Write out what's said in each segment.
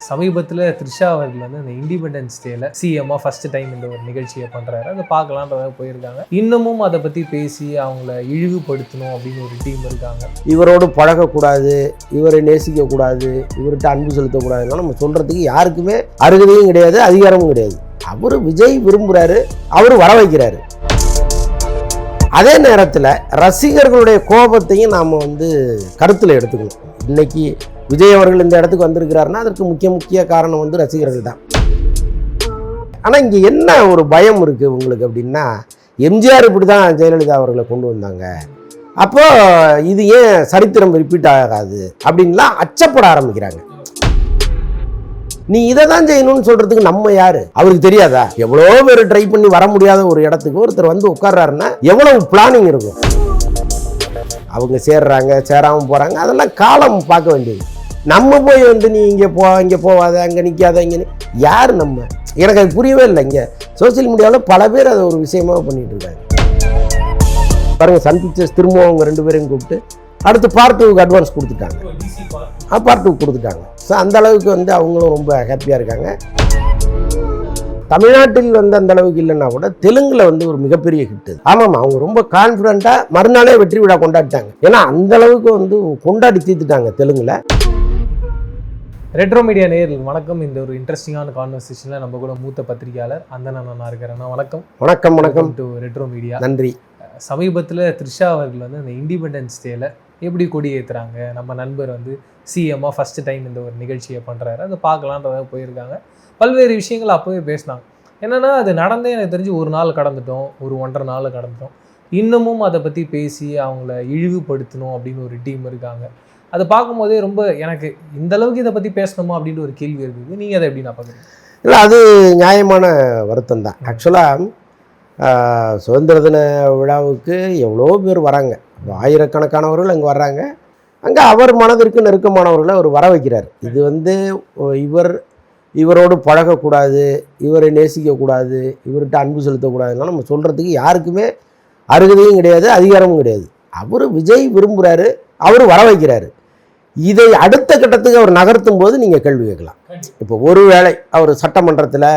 சமீபத்தில் த்ரிஷா அவர்கள் வந்து இந்த இண்டிபெண்டன்ஸ் டேல சிஎம்மா ஃபர்ஸ்ட் டைம் இந்த ஒரு நிகழ்ச்சியை பண்ணுறாரு. அதை பார்க்கலான்றதாக போயிருக்காங்க. இன்னமும் அதை பற்றி பேசி அவங்கள இழிவுபடுத்தணும் அப்படின்னு ஒரு டீம் இருக்காங்க. இவரோடு பழகக்கூடாது, இவரை நேசிக்கக்கூடாது, இவர்கிட்ட அன்பு செலுத்தக்கூடாதுன்னா நம்ம சொல்கிறதுக்கு யாருக்குமே அருகதையும் கிடையாது, அதிகாரமும் கிடையாது. அவர் விஜய் விரும்புகிறாரு, அவர் வர வைக்கிறாரு. அதே நேரத்தில் ரசிகர்களுடைய கோபத்தையும் நாம் கருத்தில் எடுத்துக்கணும். இன்னைக்கு விஜய் அவர்கள் இந்த இடத்துக்கு வந்திருக்கிறாருன்னா அதற்கு முக்கிய காரணம் ரசிகர்கள் தான். ஆனால் இங்கே என்ன ஒரு பயம் இருக்குது உங்களுக்கு அப்படின்னா, எம்ஜிஆர் இப்படி தான் ஜெயலலிதா அவர்களை கொண்டு வந்தாங்க, அப்போ இது ஏன் சரித்திரம் ரிப்பீட் ஆகாது அப்படின்லாம் அச்சப்பட ஆரம்பிக்கிறாங்க. நீ இதை தான் செய்யணும்னு சொல்கிறதுக்கு நம்ம யார்? அவருக்கு தெரியாதா? எவ்வளோ பேர் ட்ரை பண்ணி வர முடியாத ஒரு இடத்துக்கு ஒருத்தர் உட்கார்றாருன்னா எவ்வளவு பிளானிங் இருக்கும். அவங்க சேர்றாங்க, சேராமல் போகிறாங்க, அதெல்லாம் காலம் பார்க்க வேண்டியது. நம்ம போய் நீ இங்கே போவாத, அங்கே நிற்காத, இங்கே யார் நம்ம? எனக்கு அது புரியவே இல்லை. இங்கே சோசியல் மீடியாவில் பல பேர் அதை ஒரு விஷயமாக பண்ணிகிட்டு இருக்காங்க. பாருங்கள், சன் பிக்சர்ஸ் திரும்ப அவங்க 2 பேரையும் கூப்பிட்டு அடுத்து பார்ட் 2க்கு அட்வான்ஸ் கொடுத்துட்டாங்க. பார்ட் 2 கொடுத்துட்டாங்க. ஸோ அந்த அளவுக்கு அவங்களும் ரொம்ப ஹாப்பியாக இருக்காங்க. தமிழ்நாட்டில் அந்த அளவுக்கு இல்லைன்னா கூட தெலுங்குல ஒரு மிகப்பெரிய ஹிட். ஆமாம், அவங்க ரொம்ப கான்ஃபிடென்ட்டாக மறுநாளே வெற்றி விழா கொண்டாடிட்டாங்க. ஏன்னா அந்த அளவுக்கு கொண்டாடி தீர்த்துட்டாங்க தெலுங்குல. ரெட்ரோ மீடியா நேயர்கள் வணக்கம். இந்த ஒரு இன்ட்ரெஸ்டிங்கான கான்வர்சேஷனில் நம்ம கூட மூத்த பத்திரிகையாளர் அந்தண்ணன் நான் இருக்கிறேன்னா வணக்கம். வணக்கம் வணக்கம் டு ரெட்ரோ மீடியா. நன்றி. சமீபத்தில் த்ரிஷா அவர்கள் இந்த இண்டிபெண்டன்ஸ் டேல எப்படி கொடி ஏற்றுறாங்க, நம்ம நண்பர் சிஎம்மா ஃபர்ஸ்ட் டைம் இந்த ஒரு நிகழ்ச்சியை பண்ணுறாரு, அதை பார்க்கலான்றதாக போயிருக்காங்க. பல்வேறு விஷயங்கள் அப்போவே பேசினாங்க. என்னென்னா அது நடந்தே எனக்கு தெரிஞ்சு ஒரு நாள் கடந்துட்டோம், ஒரு 1.5 நாள் கடந்துட்டோம். இன்னமும் அதை பற்றி பேசி அவங்கள இழிவுபடுத்தணும் அப்படின்னு ஒரு டீம் இருக்காங்க. அதை பார்க்கும்போதே ரொம்ப எனக்கு இந்த அளவுக்கு இதை பற்றி பேசணுமா அப்படின்ற ஒரு கேள்வி இருக்குது. நீங்கள் அதை எப்படி நான் பார்க்குறீங்க? இல்லை, அது நியாயமான வருத்தம் தான். ஆக்சுவலாக சுதந்திர தின விழாவுக்கு எவ்வளோ பேர் வராங்க, ஆயிரக்கணக்கானவர்கள் அங்கே வர்றாங்க. அங்கே அவர் மனதிற்கு நெருக்கமானவர்களை அவர் வர வைக்கிறார். இது இவரோடு பழகக்கூடாது, இவரை நேசிக்கக்கூடாது, இவர்கிட்ட அன்பு செலுத்தக்கூடாதுன்னா நம்ம சொல்கிறதுக்கு யாருக்குமே அருகதையும் கிடையாது, அதிகாரமும் கிடையாது. அவர் விஜய் விரும்புகிறாரு, அவர் வர வைக்கிறாரு. இதை அடுத்த கட்டத்துக்கு அவர் நகர்த்தும் போது நீங்கள் கேள்வி கேட்கலாம். இப்போ ஒருவேளை அவர் சட்டமன்றத்தில்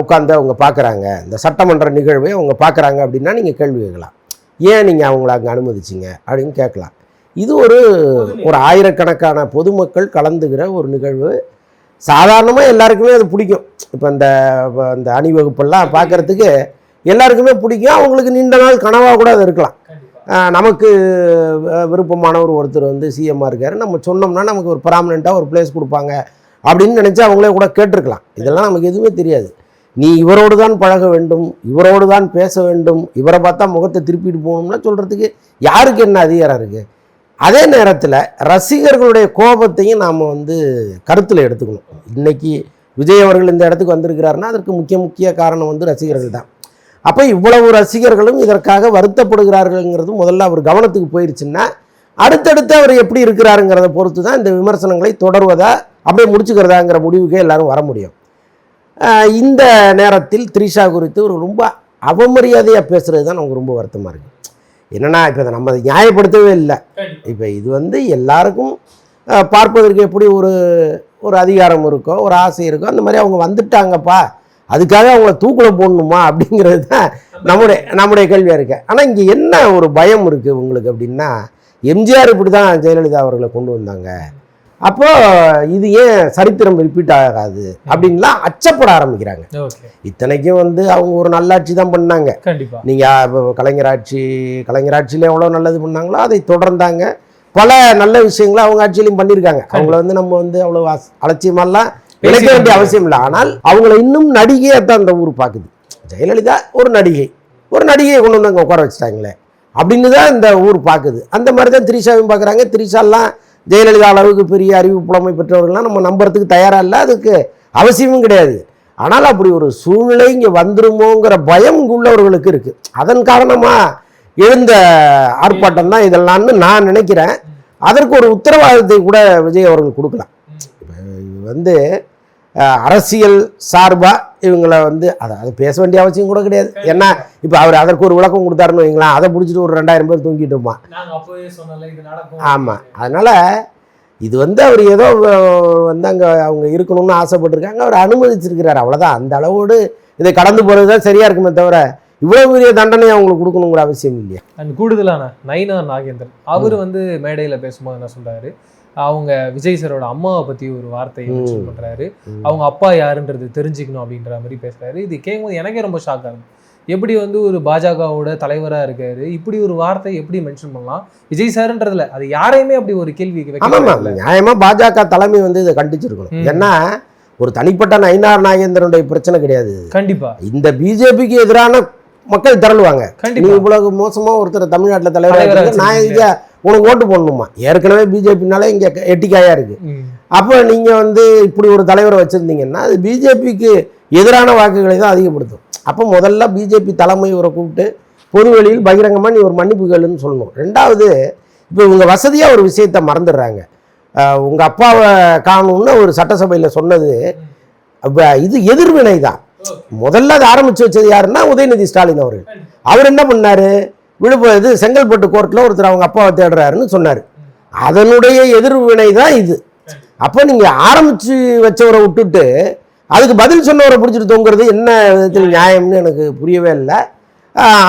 உட்காந்து அவங்க பார்க்குறாங்க, இந்த சட்டமன்ற நிகழ்வை அவங்க பார்க்குறாங்க அப்படின்னா நீங்கள் கேள்வி கேட்கலாம். ஏன் நீங்கள் அவங்கள அங்கே அனுமதிச்சிங்க அப்படின்னு கேட்கலாம். இது ஒரு ஆயிரக்கணக்கான பொதுமக்கள் கலந்துக்கிற ஒரு நிகழ்வு. சாதாரணமாக எல்லாருக்குமே அது பிடிக்கும். இப்போ இந்த அணிவகுப்பெல்லாம் பார்க்குறதுக்கு எல்லாருக்குமே பிடிக்கும். அவங்களுக்கு நீண்ட நாள் கனவாக கூட அது இருக்கலாம். நமக்கு விருப்பமான ஒருத்தர் சிஎம்மாக இருக்கார், நம்ம சொன்னோம்னா நமக்கு ஒரு பர்மனெண்ட்டாக ஒரு பிளேஸ் கொடுப்பாங்க அப்படின்னு நினச்சி அவங்களே கூட கேட்டிருக்கலாம். இதெல்லாம் நமக்கு எதுவுமே தெரியாது. நீ இவரோடு தான் பழக வேண்டும், இவரோடு தான் பேச வேண்டும், இவரை பார்த்தா முகத்தை திருப்பிட்டு போகணும்னா சொல்கிறதுக்கு யாருக்கு என்ன அதிகாரம் இருக்குது? அதே நேரத்தில் ரசிகர்களுடைய கோபத்தையும் நாம் கருத்தில் எடுத்துக்கணும். இன்றைக்கி விஜய் அவர்கள் இந்த இடத்துக்கு வந்திருக்கிறாருன்னா அதற்கு முக்கிய காரணம் ரசிகர்கள் தான். அப்போ இவ்வளவு ரசிகர்களும் இதற்காக வருத்தப்படுகிறார்கள்ங்கிறது முதல்ல அவர் கவனத்துக்கு போயிடுச்சுன்னா அடுத்தடுத்து அவர் எப்படி இருக்கிறாருங்கிறத பொறுத்து தான் இந்த விமர்சனங்களை தொடர்வதா அப்படியே முடிச்சுக்கிறதாங்கிற முடிவுக்கே எல்லாரும் வர முடியும். இந்த நேரத்தில் த்ரிஷா குறித்து ஒரு ரொம்ப அவமரியாதையாக பேசுகிறது தான் நமக்கு ரொம்ப வருத்தமாக இருக்குது. என்னென்னா, இப்போ இதை நம்ம நியாயப்படுத்தவே இல்லை. இப்போ இது எல்லாருக்கும் பார்ப்பதற்கு எப்படி ஒரு அதிகாரம் இருக்கோ, ஒரு ஆசை இருக்கோ, அந்த மாதிரி அவங்க வந்துட்டாங்கப்பா, அதுக்காக அவங்கள தூக்குல போடணுமா அப்படிங்கிறது தான் நம்முடைய கேள்வியாக இருக்குது. ஆனால் இங்கே என்ன ஒரு பயம் இருக்குது உங்களுக்கு அப்படின்னா, எம்ஜிஆர் இப்படி தான் ஜெயலலிதா அவர்களை கொண்டு வந்தாங்க, அப்போ இது ஏன் சரித்திரம் ரிப்பீட் ஆகாது அப்படின்லாம் அச்சப்பட ஆரம்பிக்கிறாங்க. இத்தனைக்கும் அவங்க ஒரு நல்லாட்சி தான் பண்ணாங்க. நீங்கள் கலைஞராட்சியில் எவ்வளோ நல்லது பண்ணாங்களோ அதை தொடர்ந்தாங்க. பல நல்ல விஷயங்களை அவங்க ஆட்சியிலையும் பண்ணியிருக்காங்க. அவங்கள நம்ம அவ்வளோ அலட்சியமெல்லாம் நினைக்க வேண்டிய அவசியம் இல்லை. ஆனால் அவங்கள இன்னும் நடிகையாக தான் அந்த ஊர் பார்க்குது. ஜெயலலிதா ஒரு நடிகையை கொண்டு வந்து அங்கே உட்கார வச்சுட்டாங்களே அப்படின்னு தான் இந்த ஊர் பார்க்குது. அந்த மாதிரி தான் த்ரிஷாவையும் பார்க்குறாங்க. த்ரிஷாலாம் ஜெயலலிதா அளவுக்கு பெரிய அறிவு புலமை பெற்றவர்கள்லாம் நம்ம நம்புறதுக்கு தயாராக இல்லை, அதுக்கு அவசியமும் கிடையாது. ஆனால் அப்படி ஒரு சூழ்நிலை இங்கே வந்துருமோங்கிற பயம் உள்ளவர்களுக்கு இருக்குது. அதன் காரணமாக எழுந்த ஆர்ப்பாட்டம் தான் இதெல்லாம்னு நான் நினைக்கிறேன். அதற்கு ஒரு உத்தரவாதத்தை கூட விஜய் அவர்கள் கொடுக்கலாம். இது அரசியல் சார்பாக இவங்களை அதை பேச வேண்டிய அவசியம் கூட கிடையாது. ஏன்னா இப்போ அவர் அதற்கு ஒரு விளக்கம் கொடுத்தாருன்னு வைங்களேன், அதை பிடிச்சிட்டு ஒரு 2000 பேர் தூங்கிட்டு இருப்பான். ஆமாம், அதனால் இது வந்து அவர் ஏதோ வந்து அங்கே அவங்க இருக்கணும்னு ஆசைப்பட்டிருக்காங்க, அவர் அனுமதிச்சிருக்கிறார், அவ்வளோதான். அந்த அளவோடு இதை கடந்து போகிறது தான் சரியாக இருக்குமே தவிர இவ்வளோ பெரிய தண்டனை அவங்களுக்கு கொடுக்கணுங்கிற அவசியம் இல்லையா. அண்ட் கூடுதலான நயினார் நாகேந்திரன் அவர் வந்து மேடையில் பேசும்போது என்ன சொல்கிறாரு, அவங்க விஜய் சாரோட அம்மாவை பற்றி ஒரு வார்த்தையை மென்ஷன் பண்ணுறாரு, அவங்க அப்பா யாருன்றது தெரிஞ்சுக்கணும் அப்படின்ற மாதிரி பேசுகிறாரு. இது கேட்கும்போது எனக்கே ரொம்ப ஷாக்காக இருக்கும். எப்படி வந்து ஒரு பாஜகவோட தலைவராக இருக்காரு, இப்படி ஒரு வார்த்தை எப்படி மென்ஷன் பண்ணலாம் விஜய் சார்ன்றதுல, அது யாரையுமே அப்படி ஒரு கேள்வி வைக்க. நியாயமாக பாஜக தலைமை வந்து இதை கண்டிச்சிருக்கணும். ஏன்னா ஒரு தனிப்பட்ட நயினார் நாகேந்திரனுடைய பிரச்சனை கிடையாது. கண்டிப்பா இந்த பிஜேபிக்கு எதிரான மக்கள் திரளுவாங்க. நீ இவ்வளவு மோசமா ஒருத்தர் தமிழ்நாட்டில் தலைவராக நான் இங்க உனக்கு ஓட்டு போடணுமா, ஏற்கனவே பிஜேபினாலே இங்க எட்டிக்காயா இருக்கு. அப்போ நீங்க வந்து இப்படி ஒரு தலைவரை வச்சிருந்தீங்கன்னா அது பிஜேபிக்கு எதிரான வாக்குகளை தான் அதிகப்படுத்தும். அப்போ முதல்ல பிஜேபி தலைமை இவரை கூப்பிட்டு பொதுவெளியில் பகிரங்கமாக நீ ஒரு மன்னிப்பு கேளுன்னு சொல்லணும். ரெண்டாவது, இப்போ இவங்க வசதியாக ஒரு விஷயத்தை மறந்துடுறாங்க. உங்கள் அப்பாவை காணும்னு ஒரு சட்டசபையில் சொன்னது இது எதிர்வினை தான். முதல்ல அதை ஆரம்பித்து வச்சது யாருன்னா உதயநிதி ஸ்டாலின் அவர்கள். அவர் என்ன பண்ணார், இது செங்கல்பட்டு கோர்ட்டில் ஒருத்தர் அவங்க அப்பாவை தேடுறாருன்னு சொன்னார். அதனுடைய எதிர்வினை தான் இது. அப்போ நீங்கள் ஆரம்பித்து வச்சவரை விட்டுட்டு அதுக்கு பதில் சொன்னவரை பிடிச்சிட்டு தோங்குறது என்ன விதத்தில் நியாயம்னு எனக்கு புரியவே இல்லை.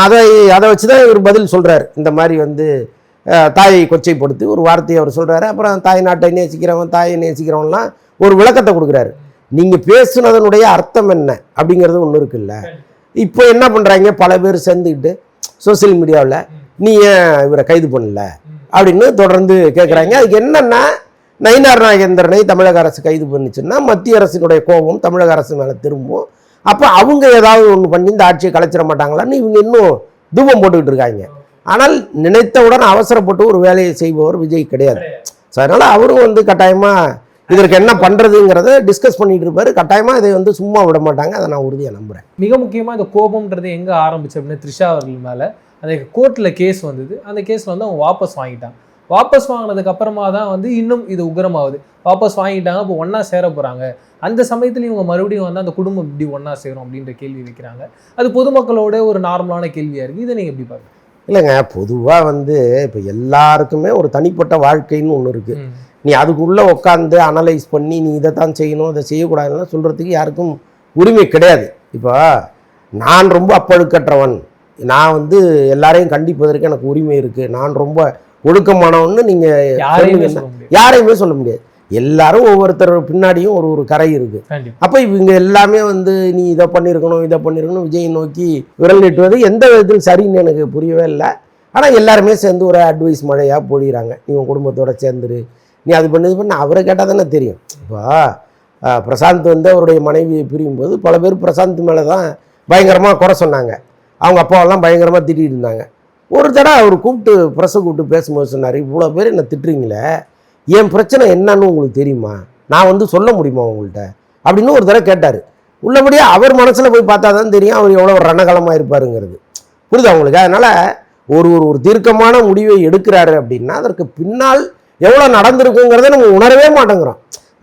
அதை வச்சு தான் இவர் பதில் சொல்கிறார். இந்த மாதிரி வந்து தாயை கொச்சைப்படுத்தி ஒரு வார்த்தையை அவர் சொல்கிறாரு. அப்புறம் தாய் நாட்டை நேசிக்கிறவன் தாயை நேசிக்கிறவன்லாம் ஒரு விளக்கத்தை கொடுக்குறாரு. நீங்கள் பேசுனதனுடைய அர்த்தம் என்ன அப்படிங்கிறது ஒன்று இருக்குல்ல. இப்போ என்ன பண்ணுறாங்க, பல பேர் சேர்ந்துக்கிட்டு சோசியல் மீடியாவில் நீ ஏன் இவரை கைது பண்ணல அப்படின்னு தொடர்ந்து கேட்குறாங்க. அதுக்கு என்னென்னா, நயினார் நாகேந்திரனை தமிழக அரசு கைது பண்ணிச்சுன்னா மத்திய அரசினுடைய கோபம் தமிழக அரசு மேலே திரும்பும். அப்போ அவங்க ஏதாவது ஒன்று பண்ணி இந்த ஆட்சியை கலைச்சிட மாட்டாங்களான்னு இவங்க இன்னும் தூபம் போட்டுக்கிட்டு இருக்காங்க. ஆனால் நினைத்தவுடன் அவசரப்பட்டு ஒரு வேலையை செய்பவர் விஜய் கிடையாது. ஸோ அதனால் அவரும் வந்து கட்டாயமாக இதற்கு என்ன பண்ணுறதுங்கிறத டிஸ்கஸ் பண்ணிட்டு இருப்பாரு. கட்டாயமாக இதை வந்து சும்மா விட மாட்டாங்க, அதை நான் உறுதியாக நம்புகிறேன். மிக முக்கியமாக இந்த கோபம்ன்றது எங்கே ஆரம்பிச்சு அப்படின்னு த்ரிஷா அவர்கள் மேலே அந்த கோர்ட்டில் கேஸ் வந்தது. அந்த கேஸில் வந்து அவங்க வாபஸ் வாங்கிட்டாங்க. வாபஸ் வாங்கினதுக்கு அப்புறமா தான் வந்து இன்னும் இது உக்கிரமாகுது. வாபஸ் வாங்கிட்டாங்க, இப்போ ஒன்றா சேர போகிறாங்க. அந்த சமயத்தில் இவங்க மறுபடியும் வந்து அந்த குடும்பம் இப்படி ஒன்றா சேரும் அப்படின்ற கேள்வி வைக்கிறாங்க. அது பொதுமக்களோட ஒரு நார்மலான கேள்வியாக இருக்குது. இதை நீங்கள் எப்படி பார்க்குறீங்க? இல்லைங்க, பொதுவாக வந்து இப்போ எல்லாருக்குமே ஒரு தனிப்பட்ட வாழ்க்கைன்னு ஒன்று இருக்குது. நீ அதுக்குள்ளே உட்காந்து அனலைஸ் பண்ணி நீ இதை தான் செய்யணும் இதை செய்யக்கூடாதுன்னா சொல்கிறதுக்கு யாருக்கும் உரிமை கிடையாது. இப்போ நான் ரொம்ப அப்பழுக்கற்றவன், நான் வந்து எல்லாரையும் கண்டிப்பதற்கு எனக்கு உரிமை இருக்குது, நான் ரொம்ப ஒழுக்கமானவன்னு நீங்கள் யாரையுமே சொல்ல முடியாது. எல்லாரும் ஒவ்வொருத்தர் பின்னாடியும் ஒரு ஒரு கரை இருக்குது. அப்போ இவங்க எல்லாமே வந்து நீ இதை பண்ணியிருக்கணும் விஜயை நோக்கி விரல் நீட்டுவது எந்த விதத்தில் சரின்னு எனக்கு புரியவே இல்லை. ஆனால் எல்லாருமே சேர்ந்து ஒரு அட்வைஸ் மழையாக பொழிகிறாங்க. நீ உன் குடும்பத்தோட சேர்ந்துரு, நீ அது பண்ண அவரை கேட்டால் தானே தெரியும். இப்போ பிரசாந்த் வந்து அவருடைய மனைவியை பிரியும் போது பல பேர் பிரசாந்த் மேலே தான் பயங்கரமாக குறை சொன்னாங்க. அவங்க அப்பாவெல்லாம் பயங்கரமாக திட்டிகிட்டு இருந்தாங்க. ஒரு தடவை அவர் கூப்பிட்டு ப்ரெஸ்ஸை கூப்பிட்டு பேசும்போது சொன்னார், இவ்வளோ பேர் என்ன திட்டுறீங்களே, என் பிரச்சனை என்னன்னு உங்களுக்கு தெரியுமா, நான் வந்து சொல்ல முடியுமா உங்கள்கிட்ட அப்படின்னு ஒரு தடவை கேட்டார். உள்ளபடியாக அவர் மனசில் போய் பார்த்தா தான் தெரியும் அவர் எவ்வளோ ரணகலமாக இருப்பாருங்கிறது. புரியுது அவங்களுக்கு. அதனால் ஒரு தீர்க்கமான முடிவை எடுக்கிறாரு அப்படின்னா அதற்கு பின்னால் எவ்வளோ நடந்திருக்குங்கிறத நம்ம உணரவே மாட்டேங்கிறோம்.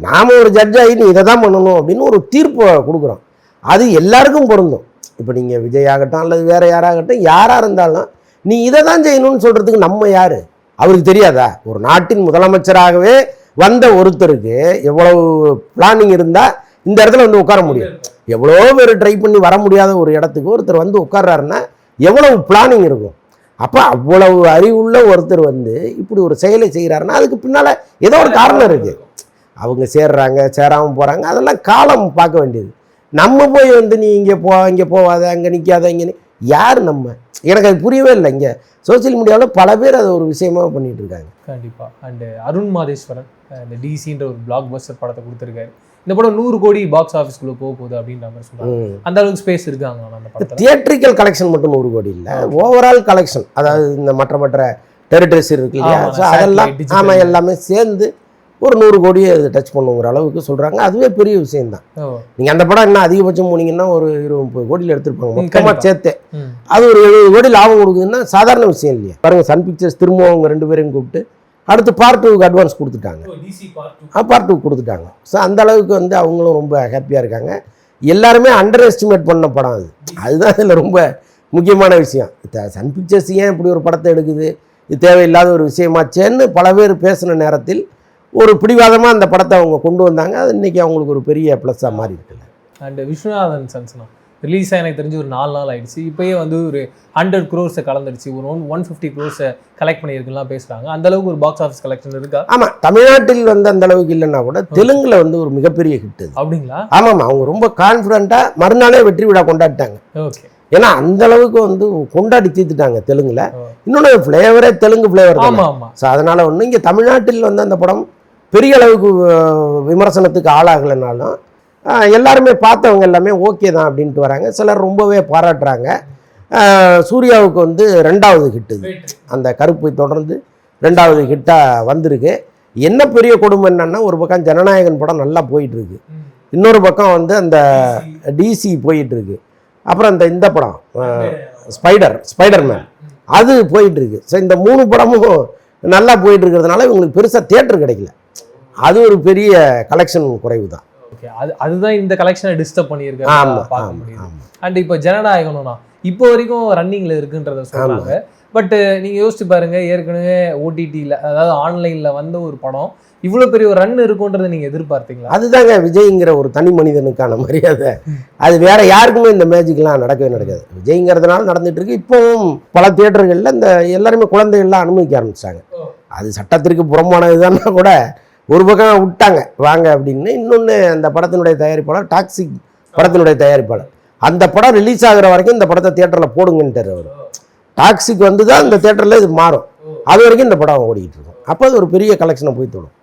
நாம் ஒரு ஜட்ஜ் ஆகி நீ இதை தான் பண்ணணும் அப்படின்னு ஒரு தீர்ப்பை கொடுக்குறோம். அது எல்லாருக்கும் பொருந்தும். இப்போ நீங்கள் விஜய் ஆகட்டும் அல்லது வேறு யாராகட்டும், யாராக இருந்தாலும் நீ இதை தான் செய்யணும்னு சொல்கிறதுக்கு நம்ம யார், அவருக்கு தெரியாதா? ஒரு நாட்டின் முதலமைச்சராகவே வந்த ஒருத்தருக்கு எவ்வளவு பிளானிங் இருந்தால் இந்த இடத்துல வந்து உட்கார முடியும். எவ்வளோ பேர் ட்ரை பண்ணி வர முடியாத ஒரு இடத்துக்கு ஒருத்தர் வந்து உட்கார்றாருன்னா எவ்வளவு பிளானிங் இருக்கும். அப்போ அவ்வளவு அறிவுள்ள ஒருத்தர் வந்து இப்படி ஒரு செயலை செய்கிறாருன்னா அதுக்கு பின்னால் ஏதோ ஒரு காரணம் இருக்குது. அவங்க சேர்றாங்க சேராமல் போகிறாங்க, அதெல்லாம் காலம் பார்க்க வேண்டியது. நம்ம போய் வந்து நீ இங்கே போவாத அங்கே நிற்காத இங்கே யார் நம்ம, எனக்கு அது புரியவே இல்லை. இங்கே சோசியல் மீடியாவில் பல பேர் அதை ஒரு விஷயமாக பண்ணிகிட்டு இருக்காங்க. கண்டிப்பாக. அண்டு அருண் மாதேஸ்வரன் இந்த டிசின்ற ஒரு பிளாக் பஸ்டர் படத்தை கொடுத்துருக்காரு. இந்த படம் 100 கோடி பாக்ஸ் ஆஃபீஸ்க்குள்ளே போக போகுது அப்படின்ற மாதிரி சொல்லுவாங்க. அந்த அளவுக்கு ஸ்பேஸ் இருக்காங்க அந்த படத்தில். தியேட்ரிக்கல் கலெக்ஷன் மட்டும் 100 கோடி இல்லை, ஓவரால் கலெக்ஷன், அதாவது இந்த மற்ற டெரிட்டரிஸ் இருக்கு இல்லையா, ஸோ அதெல்லாம் ஆமாம் எல்லாமே சேர்ந்து ஒரு 100 கோடியை அது டச் பண்ணுங்கிற அளவுக்கு சொல்கிறாங்க. அதுவே பெரிய விஷயம்தான். நீங்கள் அந்த படம் என்ன அதிகபட்சம் போனீங்கன்னா ஒரு 20-30 கோடியில் எடுத்துருப்பாங்க மொத்தமாக சேர்த்து. அது ஒரு 70 கோடி லாபம் கொடுக்குதுன்னா சாதாரண விஷயம் இல்லையா. பாருங்கள், சன் பிக்சர்ஸ் திரும்ப அவங்க 2 பேரையும் கூப்பிட்டு அடுத்து பார்ட் 2க்கு அட்வான்ஸ் கொடுத்துட்டாங்க. பார்ட் 2 கொடுத்துட்டாங்க. ஸோ அந்த அளவுக்கு வந்து அவங்களும் ரொம்ப ஹாப்பியாக இருக்காங்க. எல்லாருமே அண்டர் எஸ்டிமேட் பண்ண படம் அது. அதுதான் இதில் ரொம்ப முக்கியமான விஷயம். சன் பிக்சர்ஸ் ஏன் இப்படி ஒரு படத்தை எடுக்குது, இது தேவையில்லாத ஒரு விஷயமாச்சேன்னு பல பேர் பேசின நேரத்தில் ஒரு பிடிவாதமாக அந்த படத்தை அவங்க கொண்டு வந்தாங்க. அது இன்றைக்கி அவங்களுக்கு ஒரு பெரிய ப்ளஸ்ஸாக மாறி இருக்குல்ல. அண்ட் விஸ்வநாதன் சன்ஸ்னா ரிலீஸ் ஆக எனக்கு தெரிஞ்சு ஒரு 4 நாள் ஆயிடுச்சு. இப்போயே வந்து ஒரு 100 crores கலந்துடுச்சு, ஒரு 150 crores கலெக்ட் பண்ணியிருக்குலாம் பேசுகிறாங்க. அந்த அளவுக்கு ஒரு பாக்ஸ் ஆஃபீஸ் கலெக்ஷன் இருக்கா? ஆமாம், தமிழ்நாட்டில் வந்து அந்த அளவுக்கு இல்லைன்னா கூட தெலுங்கில் வந்து ஒரு மிகப்பெரிய ஹிட் அது. அப்படிங்களா? ஆமாம், அவங்க ரொம்ப கான்ஃபிடண்ட்டாக மறுநாளே வெற்றி விழா கொண்டாடிட்டாங்க. ஓகே. ஏன்னா அந்த அளவுக்கு வந்து கொண்டாடி தீர்த்துட்டாங்க தெலுங்குல. இன்னொன்று ஃப்ளேவரே தெலுங்கு ஃப்ளேவர் தான். ஆமாம் ஆமாம். ஸோ அதனால் ஒன்று இங்கே தமிழ்நாட்டில் வந்து அந்த படம் பெரிய அளவுக்கு விமர்சனத்துக்கு ஆளாகலைனாலும் எல்லாருமே பார்த்தவங்க எல்லாமே ஓகே தான் அப்படின்ட்டு வராங்க. சிலர் ரொம்பவே பாராட்டுறாங்க. சூர்யாவுக்கு வந்து 2வது ஹிட்டு அந்த கருப்பை தொடர்ந்து 2வது ஹிட்டாக வந்திருக்கு. என்ன பெரிய கொடுமை என்னன்னா, ஒரு பக்கம் ஜனநாயகன் படம் நல்லா போயிட்டுருக்கு, இன்னொரு பக்கம் வந்து அந்த டிசி போயிட்டுருக்கு, அப்புறம் இந்த படம் ஸ்பைடர்மேன் அது போயிட்டுருக்கு. ஸோ இந்த 3 படமும் நல்லா போயிட்டு இருக்கிறதுனால இவங்களுக்கு பெருசாக தியேட்டர் கிடைக்கல. அது ஒரு பெரிய கலெக்ஷன் குறைவு தான். ஓகே, அதுதான் இந்த கலெக்ஷனை டிஸ்டர்ப் பண்ணியிருக்காங்க பார்க்க முடியுது. அண்ட் இப்போ ஜனநாயகம்னா இப்போ வரைக்கும் ரன்னிங்ல இருக்குன்றத சொல்றாங்க. பட் நீங்க யோசிச்சு பாருங்க, ஏற்கனவே ஓடிடியில் அதாவது ஆன்லைன்ல வந்த ஒரு படம் இவ்வளோ பெரிய ஒரு ரன் இருக்குன்றதை நீங்க எதிர்பார்த்தீங்களா? அதுதாங்க விஜய்ங்கிற ஒரு தனி மனிதனுக்கான மரியாதை. அது வேற யாருக்குமே இந்த மேஜிக்லாம் நடக்கவே நடக்காது. விஜய்ங்கிறதுனால நடந்துட்டு இருக்கு. இப்போவும் பல தியேட்டர்களில் இந்த எல்லாருமே குழந்தைகள்லாம் அனுமதிக்க ஆரம்பிச்சாங்க. அது சட்டத்திற்கு புறம்பானதுதான்னா கூட ஒரு பக்கம் விட்டாங்க வாங்க அப்படின்னு. இன்னொன்று, அந்த படத்தினுடைய தயாரிப்பாளர் டாக்ஸிக் படத்தினுடைய தயாரிப்பாளர், அந்த படம் ரிலீஸ் ஆகிற வரைக்கும் இந்த படத்தை தியேட்டரில் போடுங்கன்ட்டார் அவர். டாக்ஸிக் வந்து தான் இந்த தியேட்டரில் இது மாறும். அது வரைக்கும் இந்த படம் ஓடிக்கிட்டு இருக்கும். அப்போ அது ஒரு பெரிய கலெக்ஷனை போய் தொடும்.